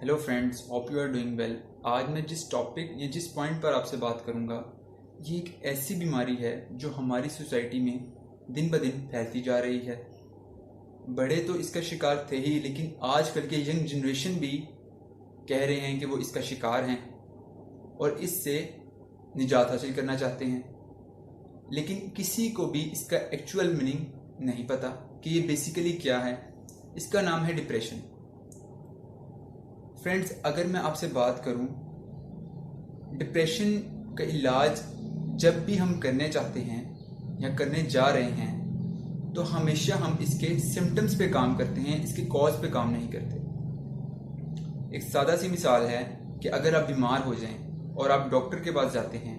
Hello friends, hope you are doing well. आज मैं जिस टॉपिक या जिस पॉइंट पर आपसे बात करूंगा, ये एक ऐसी बीमारी है जो हमारी सोसाइटी में दिन ब दिन फैलती जा रही है। बड़े तो इसका शिकार थे ही, लेकिन आजकल के यंग जनरेशन भी कह रहे हैं कि वो इसका शिकार हैं और इससे निजात हासिल करना चाहते हैं। लेकिन किसी को भी इसका एक्चुअल मीनिंग नहीं पता कि ये बेसिकली क्या है। इसका नाम है डिप्रेशन। फ्रेंड्स, अगर मैं आपसे बात करूं, डिप्रेशन का इलाज जब भी हम करने चाहते हैं या करने जा रहे हैं तो हमेशा हम इसके सिम्टम्स पे काम करते हैं, इसके कॉज पे काम नहीं करते। एक सादा सी मिसाल है कि अगर आप बीमार हो जाएं और आप डॉक्टर के पास जाते हैं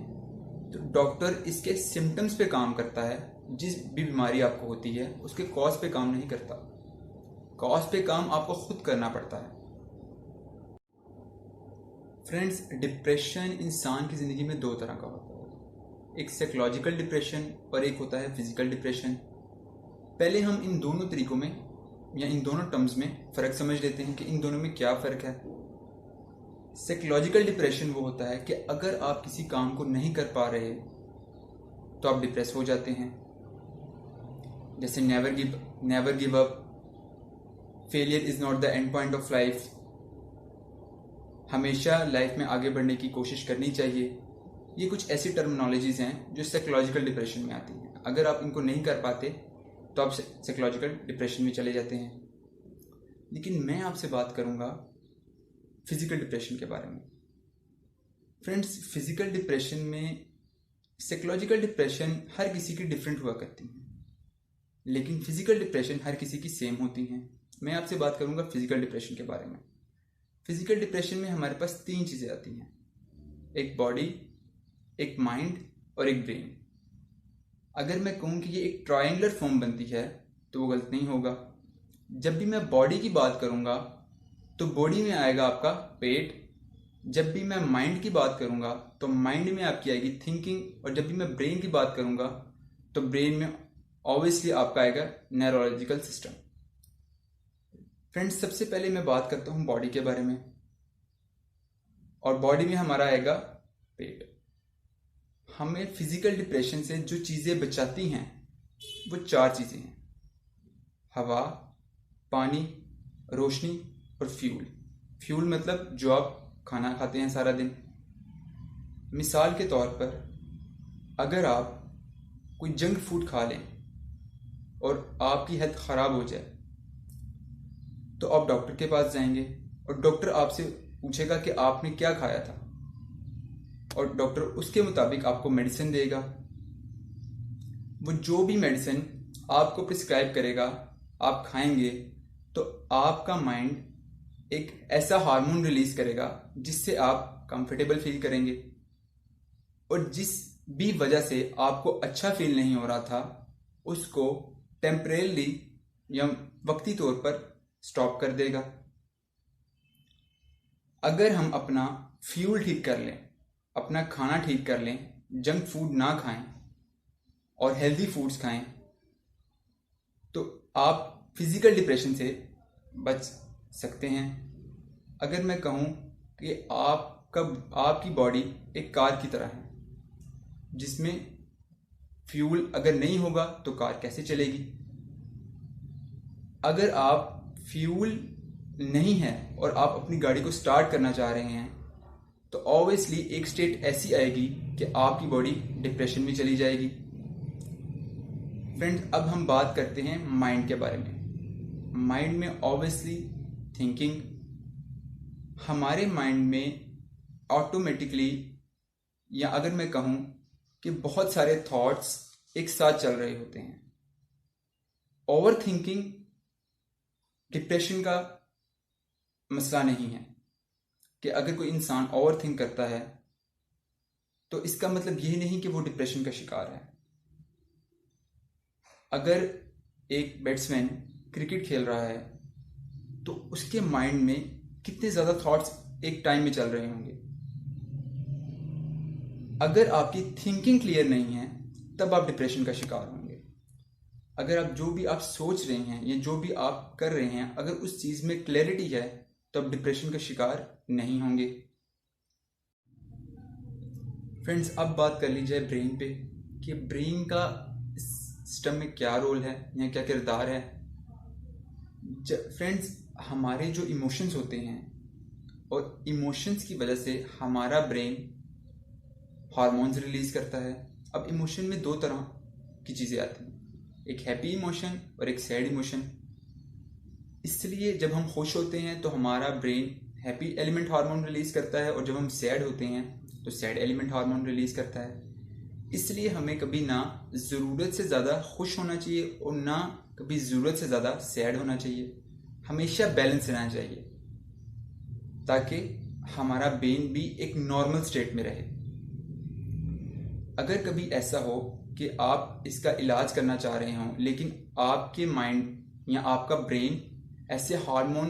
तो डॉक्टर इसके सिम्टम्स पे काम करता है। जिस भी बीमारी आपको होती है उसके कॉज पे काम नहीं करता। कॉज पे काम आपको खुद करना पड़ता है। फ्रेंड्स, डिप्रेशन इंसान की ज़िंदगी में दो तरह का होता है, एक साइकोलॉजिकल डिप्रेशन और एक होता है फिजिकल डिप्रेशन। पहले हम इन दोनों तरीकों में या इन दोनों टर्म्स में फ़र्क समझ लेते हैं कि इन दोनों में क्या फ़र्क है। साइकोलॉजिकल डिप्रेशन वो होता है कि अगर आप किसी काम को नहीं कर पा रहे तो आप डिप्रेस हो जाते हैं। जैसे never give up, failure is not the end point of life, हमेशा लाइफ में आगे बढ़ने की कोशिश करनी चाहिए। ये कुछ ऐसी टर्मिनोलॉजीज हैं जो साइकोलॉजिकल डिप्रेशन में आती हैं। अगर आप इनको नहीं कर पाते तो आप साइकोलॉजिकल डिप्रेशन में चले जाते हैं। लेकिन मैं आपसे बात करूंगा फिजिकल डिप्रेशन के बारे में। फ्रेंड्स, फिजिकल डिप्रेशन में साइकोलॉजिकल डिप्रेशन हर किसी की डिफरेंट हुआ करती है, लेकिन फिजिकल डिप्रेशन हर किसी की सेम होती हैं। मैं आपसे बात करूंगा फिजिकल डिप्रेशन के बारे में। फिजिकल डिप्रेशन में हमारे पास तीन चीज़ें आती हैं, एक बॉडी, एक माइंड और एक ब्रेन। अगर मैं कहूँ कि ये एक ट्रायंगुलर फॉर्म बनती है तो वो गलत नहीं होगा। जब भी मैं बॉडी की बात करूँगा तो बॉडी में आएगा आपका पेट। जब भी मैं माइंड की बात करूँगा तो माइंड में आपकी आएगी थिंकिंग। और जब भी मैं ब्रेन की बात करूँगा तो ब्रेन में ऑब्वियसली आपका आएगा न्यूरोलॉजिकल सिस्टम। फ्रेंड्स, सबसे पहले मैं बात करता हूँ बॉडी के बारे में, और बॉडी में हमारा आएगा पेट। हमें फिजिकल डिप्रेशन से जो चीज़ें बचाती हैं वो चार चीज़ें हैं: हवा, पानी, रोशनी और फ्यूल। फ्यूल मतलब जो आप खाना खाते हैं सारा दिन। मिसाल के तौर पर अगर आप कोई जंक फूड खा लें और आपकी हेल्थ ख़राब हो जाए तो आप डॉक्टर के पास जाएंगे और डॉक्टर आपसे पूछेगा कि आपने क्या खाया था, और डॉक्टर उसके मुताबिक आपको मेडिसिन देगा। वो जो भी मेडिसिन आपको प्रिस्क्राइब करेगा आप खाएंगे तो आपका माइंड एक ऐसा हार्मोन रिलीज करेगा जिससे आप कंफर्टेबल फील करेंगे, और जिस भी वजह से आपको अच्छा फील नहीं हो रहा था उसको टेम्परेली या वक्ती तौर पर स्टॉप कर देगा। अगर हम अपना फ्यूल ठीक कर लें, अपना खाना ठीक कर लें, जंक फूड ना खाएं और हेल्दी फूड्स खाएं, तो आप फिजिकल डिप्रेशन से बच सकते हैं। अगर मैं कहूं कि आपकी बॉडी एक कार की तरह है जिसमें फ्यूल अगर नहीं होगा तो कार कैसे चलेगी। अगर आप फ्यूल नहीं है और आप अपनी गाड़ी को स्टार्ट करना चाह रहे हैं तो ऑब्वियसली एक स्टेट ऐसी आएगी कि आपकी बॉडी डिप्रेशन में चली जाएगी। फ्रेंड्स, अब हम बात करते हैं माइंड के बारे में। माइंड में ऑब्वियसली थिंकिंग, हमारे माइंड में ऑटोमेटिकली, या अगर मैं कहूँ कि बहुत सारे थॉट्स एक साथ चल रहे होते हैं। ओवर थिंकिंग डिप्रेशन का मसला नहीं है कि अगर कोई इंसान ओवर थिंक करता है तो इसका मतलब यही नहीं कि वो डिप्रेशन का शिकार है। अगर एक बैट्समैन क्रिकेट खेल रहा है तो उसके माइंड में कितने ज़्यादा थॉट्स एक टाइम में चल रहे होंगे। अगर आपकी थिंकिंग क्लियर नहीं है तब आप डिप्रेशन का शिकार होंगे। अगर आप जो भी आप सोच रहे हैं या जो भी आप कर रहे हैं, अगर उस चीज़ में क्लैरिटी है तो आप डिप्रेशन का शिकार नहीं होंगे। फ्रेंड्स, अब बात कर ली जाए ब्रेन पे कि ब्रेन का सिस्टम में क्या रोल है या क्या किरदार है। फ्रेंड्स, हमारे जो इमोशंस होते हैं और इमोशंस की वजह से हमारा ब्रेन हार्मोन्स रिलीज करता है। अब इमोशन में दो तरह की चीज़ें आती हैं, एक हैप्पी इमोशन और एक सैड इमोशन। इसलिए जब हम खुश होते हैं तो हमारा brain happy element hormone release करता है, और जब हम सैड होते हैं तो सैड एलिमेंट हार्मोन रिलीज करता है। इसलिए हमें कभी ना ज़रूरत से ज़्यादा खुश होना चाहिए और ना कभी ज़रूरत से ज़्यादा सैड होना चाहिए। हमेशा बैलेंस रहना चाहिए ताकि हमारा ब्रेन भी एक नॉर्मल स्टेट में रहे। अगर कभी ऐसा हो कि आप इसका इलाज करना चाह रहे हों लेकिन आपके माइंड या आपका ब्रेन ऐसे हार्मोन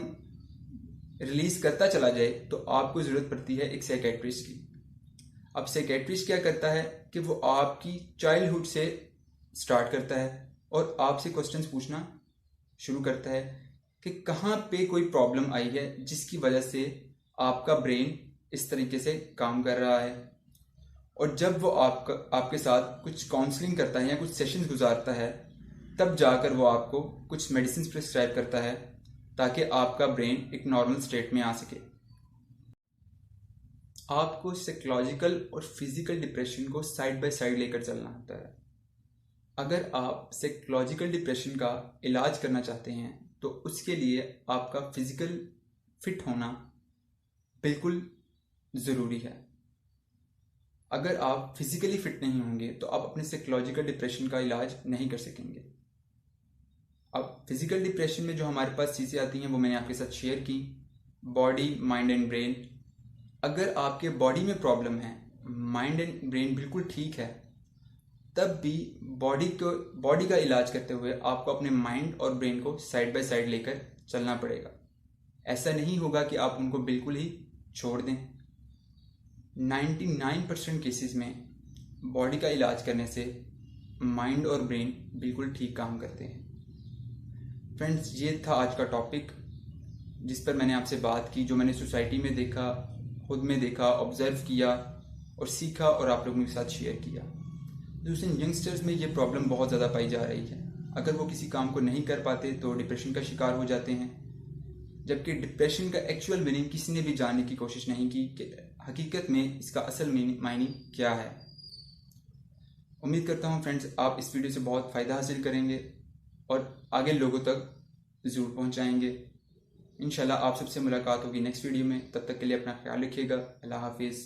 रिलीज करता चला जाए तो आपको ज़रूरत पड़ती है एक साइकेट्रिस्ट की। अब साइकेट्रिस्ट क्या करता है कि वो आपकी चाइल्डहुड से स्टार्ट करता है और आपसे क्वेश्चंस पूछना शुरू करता है कि कहाँ पे कोई प्रॉब्लम आई है जिसकी वजह से आपका ब्रेन इस तरीके से काम कर रहा है। और जब वो आपके साथ कुछ काउंसलिंग करता है या कुछ सेशंस गुजारता है तब जाकर वो आपको कुछ मेडिसिन प्रिस्क्राइब करता है ताकि आपका ब्रेन एक नॉर्मल स्टेट में आ सके। आपको साइकोलॉजिकल और फिजिकल डिप्रेशन को साइड बाय साइड लेकर चलना होता है। अगर आप साइकोलॉजिकल डिप्रेशन का इलाज करना चाहते हैं तो उसके लिए आपका फिजिकल फिट होना बिल्कुल ज़रूरी है। अगर आप फिजिकली फिट नहीं होंगे तो आप अपने साइकोलॉजिकल डिप्रेशन का इलाज नहीं कर सकेंगे। अब फिजिकल डिप्रेशन में जो हमारे पास चीज़ें आती हैं वो मैंने आपके साथ शेयर की, बॉडी, माइंड एंड ब्रेन। अगर आपके बॉडी में प्रॉब्लम है, माइंड एंड ब्रेन बिल्कुल ठीक है, तब भी बॉडी का इलाज करते हुए आपको अपने माइंड और ब्रेन को साइड बाय साइड लेकर चलना पड़ेगा। ऐसा नहीं होगा कि आप उनको बिल्कुल ही छोड़ दें। 99% केसेस में बॉडी का इलाज करने से माइंड और ब्रेन बिल्कुल ठीक काम करते हैं। फ्रेंड्स, ये था आज का टॉपिक जिस पर मैंने आपसे बात की, जो मैंने सोसाइटी में देखा, खुद में देखा, ऑब्जर्व किया और सीखा और आप लोगों के साथ शेयर किया। दूसरे यंगस्टर्स में ये प्रॉब्लम बहुत ज़्यादा पाई जा रही है। अगर वो किसी काम को नहीं कर पाते तो डिप्रेशन का शिकार हो जाते हैं, जबकि डिप्रेशन का एक्चुअल मीनिंग किसी ने भी जानने की कोशिश नहीं की कि हकीकत में इसका असल मायने क्या है। उम्मीद करता हूँ फ्रेंड्स आप इस वीडियो से बहुत फ़ायदा हासिल करेंगे और आगे लोगों तक ज़रूर पहुँचाएंगे। इंशाल्लाह आप सबसे मुलाकात होगी नेक्स्ट वीडियो में। तब तक के लिए अपना ख्याल रखिएगा। अल्लाह हाफिज़।